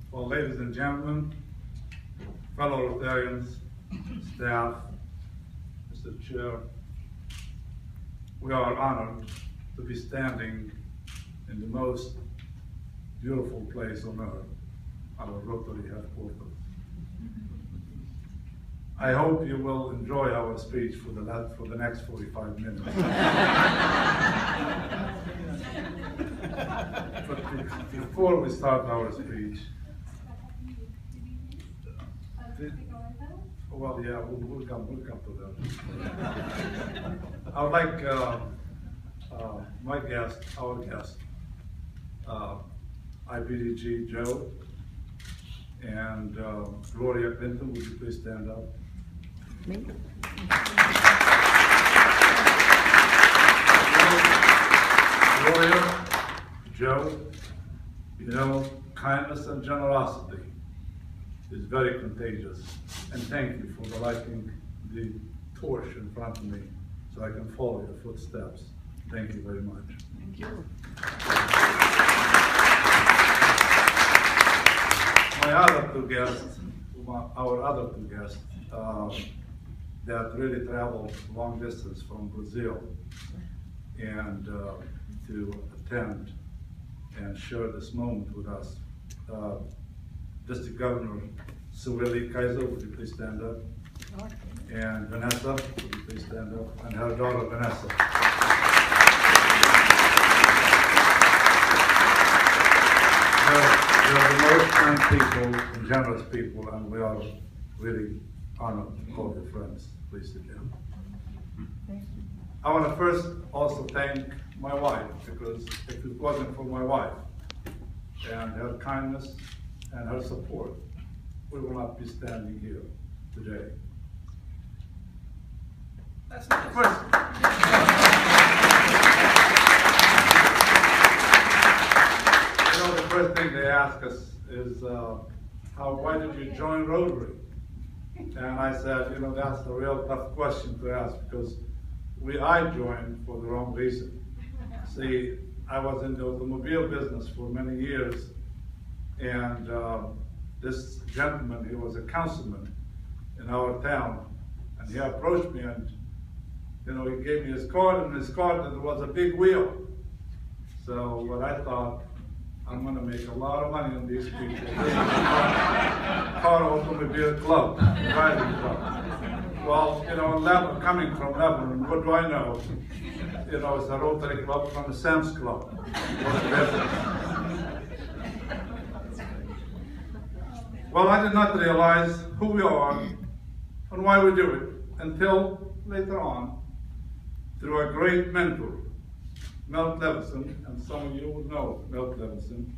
Well, ladies and gentlemen, fellow Rotarians, staff, Mr. Chair, we are honored to be standing in the most beautiful place on earth, our Rotary headquarters. I hope you will enjoy our speech for the next 45 minutes. But before we start our speech, well, yeah, we'll come to that. I would like our guest, IPDG Joe and Gloria Clinton, would you please stand up? Me? Gloria, Joe, you know, kindness and generosity is very contagious. And thank you for lighting the torch in front of me so I can follow your footsteps. Thank you very much. Thank you. Our other two guests, that really traveled long distance from Brazil and to attend and share this moment with us. District Governor Sueli Kaiser, would you please stand up? And Vanessa, would you please stand up? And her daughter, Vanessa. They're the most kind people and generous people, and we are really honored to call you friends. Please sit down. I want to first also thank my wife, because if it wasn't for my wife and her kindness and her support, we will not be standing here today. That's nice. First, you know, the first thing they ask us is, why did you join Rotary? And I said, you know, that's a real tough question to ask, because I joined for the wrong reason. See, I was in the automobile business for many years, and this gentleman, he was a councilman in our town, and he approached me, and you know, he gave me his card, and his card there was a big wheel. So what I thought, I'm going to make a lot of money on these people. This is a car automobile club, driving club. Well, you know, coming from Lebanon, what do I know? You know, it's a Rotary club from the Sam's Club. Well, I did not realize who we are and why we do it until later on, through a great mentor, Milt Levinson, and some of you would know Milt Levinson,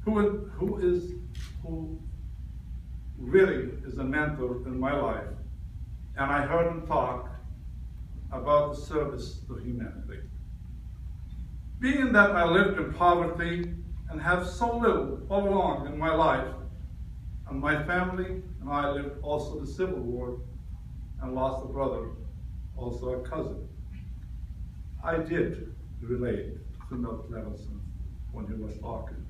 who really is a mentor in my life. And I heard him talk about the service to humanity. Being that I lived in poverty and have so little all along in my life, and my family and I lived also the Civil War and lost a brother, also a cousin, I did relate to Milt Levinson when he was talking.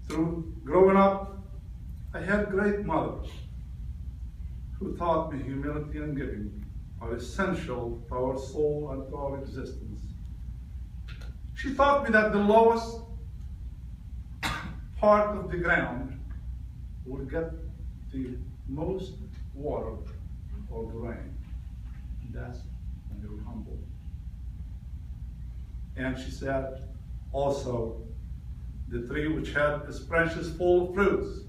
Through growing up, I had great mothers who taught me humility and giving are essential to our soul and to our existence. She taught me that the lowest part of the ground will get the most water or the rain. And that's when you're humble. And she said also, the tree which had its branches full of fruits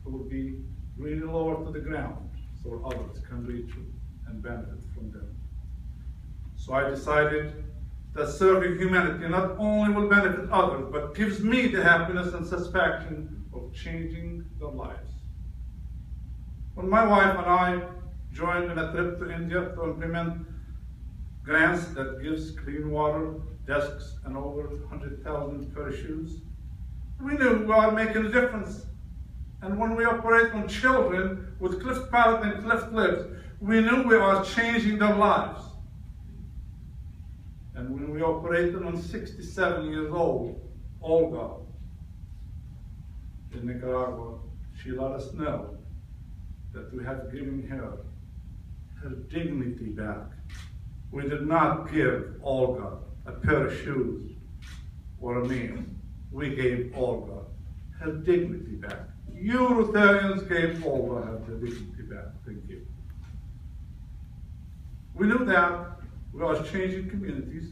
will be really lower to the ground so others can reach it and benefit from them. So I decided that serving humanity not only will benefit others, but gives me the happiness and satisfaction of changing their lives. When my wife and I joined in a trip to India to implement grants that gives clean water, desks, and over 100,000 pair of shoes, we knew we are making a difference. And when we operate on children with cleft palate and cleft lips, we knew we are changing their lives. And when we operated on 67 years old, Olga, in Nicaragua, she let us know that we had given her dignity back. We did not give Olga a pair of shoes or a meal. We gave Olga her dignity back. You Rotarians gave Olga her dignity back. Thank you. We knew that we are changing communities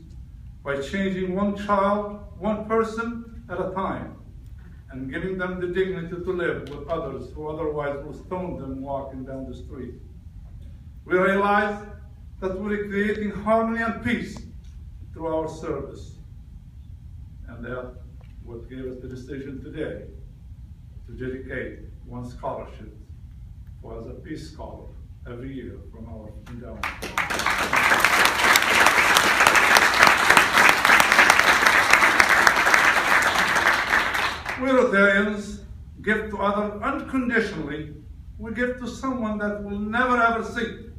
by changing one child, one person at a time, and giving them the dignity to live with others who otherwise will stone them walking down the street. We realized that we're creating harmony and peace through our service. And that's what gave us the decision today to dedicate one scholarship as a Peace Scholar every year from our endowment. We Rotarians give to others unconditionally. We give to someone that will never ever see.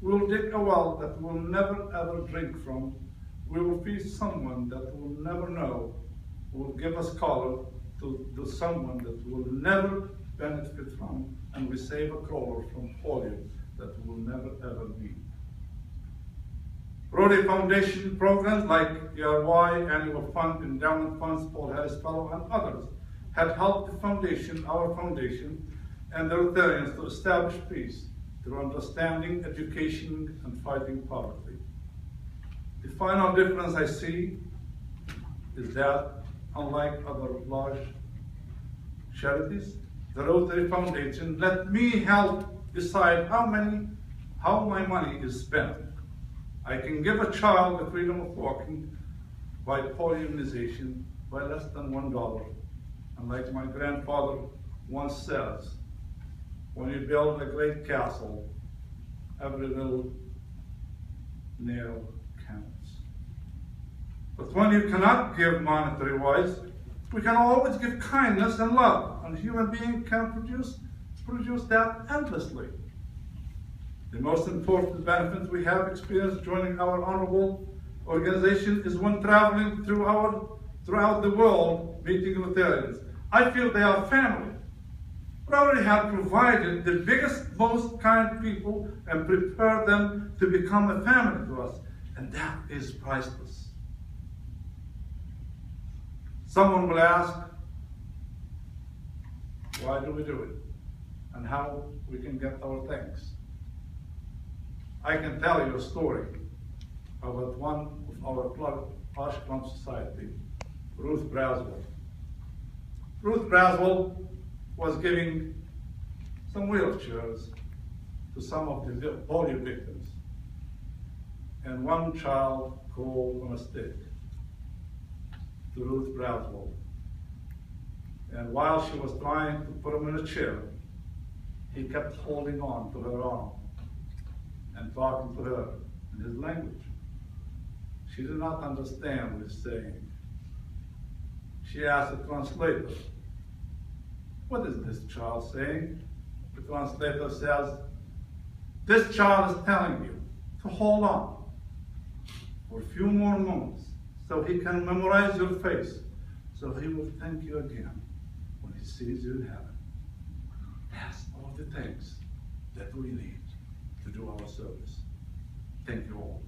We will dig a well that we'll never ever drink from. We will feed someone that will never know. We will give a scholar to someone that will never benefit from, and we save a crawler from polio that will never ever need. Rotary Foundation programs like ERY, Annual Fund, Endowment Funds, Paul Harris Fellow, and others have helped the foundation, our foundation, and the Rotarians to establish peace through understanding, education, and fighting poverty. The final difference I see is that, unlike other large charities, the Rotary Foundation let me help decide how my money is spent. I can give a child the freedom of walking by polio immunization by less than $1. And like my grandfather once says, when you build a great castle, every little nail counts. But when you cannot give monetary-wise, we can always give kindness and love, and a human being can produce that endlessly. The most important benefit we have experienced joining our honorable organization is when traveling throughout the world meeting Rotarians. I feel they are family. Rotary have provided the biggest, most kind people and prepared them to become a family to us, and that is priceless. Someone will ask, why do we do it? And how we can get our thanks. I can tell you a story about one of our Clumph society, Ruth Braswell. Ruth Braswell was giving some wheelchairs to some of the polio victims, and one child crawled on a stick to Ruth Braswell. And while she was trying to put him in a chair, he kept holding on to her arm and talking to her in his language. She did not understand what he's saying. She asked the translator, "What is this child saying?" The translator says, "This child is telling you to hold on for a few more moments so he can memorize your face, so he will thank you again when he sees you in heaven." That's all the things that we need to do our service. Thank you all.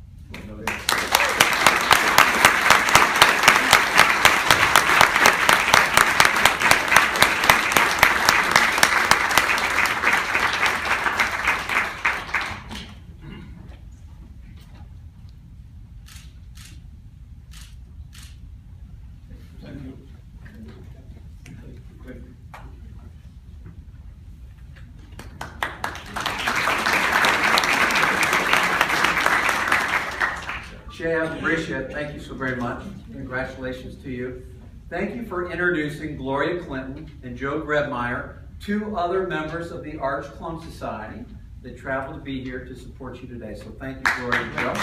Chad, Mauricia, thank you so very much. Congratulations to you. Thank you for introducing Gloria Clinton and Joe Grebmeyer, two other members of the Arch Clumph Society that traveled to be here to support you today. So thank you, Gloria and Joe.